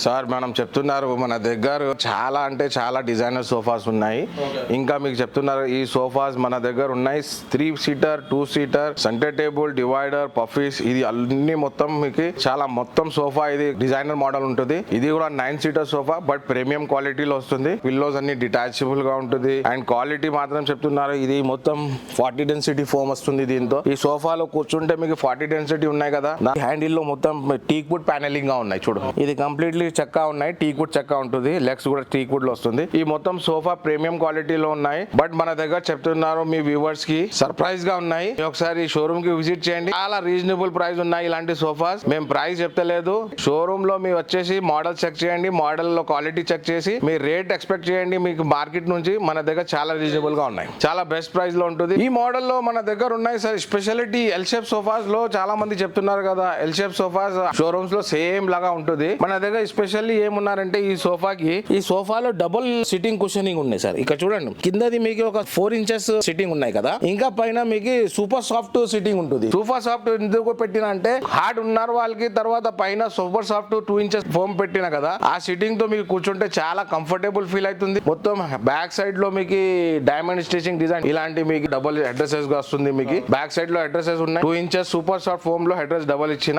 Sir మనం చెప్తున్నారు మన దగ్గర చాలా అంటే చాలా డిజైనర్ సోఫాస్ ఉన్నాయి. ఇంకా మీకు చెప్తున్నారు ఈ సోఫాస్ మన దగ్గర ఉన్నాయి 3 seater 2 seater centre table divider puffies ఇది అన్ని మొత్తం మీకు చాలా మొత్తం సోఫా ఇది డిజైనర్ మోడల్ ఉంటుంది. ఇది కూడా 9 సీటర్ సోఫా బట్ ప్రీమియం క్వాలిటీలో వస్తుంది. పిల్లోస్ అన్ని డిటాచబుల్ గా ఉంటుంది అండ్ క్వాలిటీ మాత్రం చెప్తున్నారు ఇది మొత్తం 40 డెన్సిటీ ఫోమ్ వస్తుంది. దీంతో ఈ సోఫాలో కూర్చుంటే మీకు 40 డెన్సిటీ ఉన్నాయి కదా, హ్యాండిల్ లో మొత్తం టీక్ వుడ్ ప్యానెలింగ్ గా ఉన్నాయి. చూడు ఇది కంప్లీట్లీ చెక్క ఉన్నాయి, టీక్ వుడ్ చెక్క ఉంటుంది, లెగ్స్ కూడా టీక్ వుడ్ లో వస్తుంది. ఈ మొత్తం సోఫా ప్రీమియం క్వాలిటీలో ఉన్నాయి. బట్ మన దగ్గర చెప్తున్నారు మీ వ్యూవర్స్ కి సర్ప్రైజ్ గా ఉన్నాయి. ఒకసారి షోరూమ్ కి విజిట్ చేయండి, చాలా రీజనబుల్ ప్రైస్ ఉన్నాయి ఇలాంటి సోఫాస్. మేము ప్రైస్ చెప్తలేదు, షోరూమ్ లో మీరు వచ్చేసి మోడల్ చెక్ చేయండి, మోడల్ లో క్వాలిటీ చెక్ చేసి మీ రేట్ ఎక్స్పెక్ట్ చేయండి. మీకు మార్కెట్ నుంచి మన దగ్గర చాలా రీజనబుల్ గా ఉన్నాయి, చాలా బెస్ట్ ప్రైస్ లో ఉంటుంది. ఈ మోడల్ లో మన దగ్గర ఉన్నాయి sir speciality L shape sofas లో చాలా మంది చెప్తున్నారు కదా, ఎల్ షేప్ సోఫాస్ షోరూమ్స్ లో సేమ్ లాగా ఉంటుంది. మన దగ్గర స్పెషల్లీ ఏమున్నారంటే ఈ సోఫాలో డబుల్ సిట్టింగ్ కుషనింగ్ ఉన్నాయి సార్. ఇక్కడ చూడండి కిందది మీకు ఒక 4 ఇంచెస్ సిట్టింగ్ ఉన్నాయి కదా, ఇంకా పైన మీకు సూపర్ సాఫ్ట్ సిట్టింగ్ ఉంటుంది. సూపర్ సాఫ్ట్ ఎందుకు పెట్టిన అంటే హార్డ్ ఉన్నారు వాళ్ళకి, తర్వాత పైన సూపర్ సాఫ్ట్ 2 ఇంచెస్ ఫోమ్ పెట్టిన కదా, ఆ సిట్టింగ్ తో మీకు కూర్చుంటే చాలా కంఫర్టబుల్ ఫీల్ అవుతుంది. మొత్తం బ్యాక్ సైడ్ లో మీకు డైమండ్ స్టిచింగ్ డిజైన్ ఇలాంటి మీకు డబుల్ అడ్రసెస్ గా వస్తుంది. మీకు బ్యాక్ సైడ్ లో అడ్రసెస్ ఉన్నాయి, 2 ఇంచెస్ సూపర్ సాఫ్ట్ ఫోమ్ లో అడ్రస్ డబుల్ ఇచ్చిన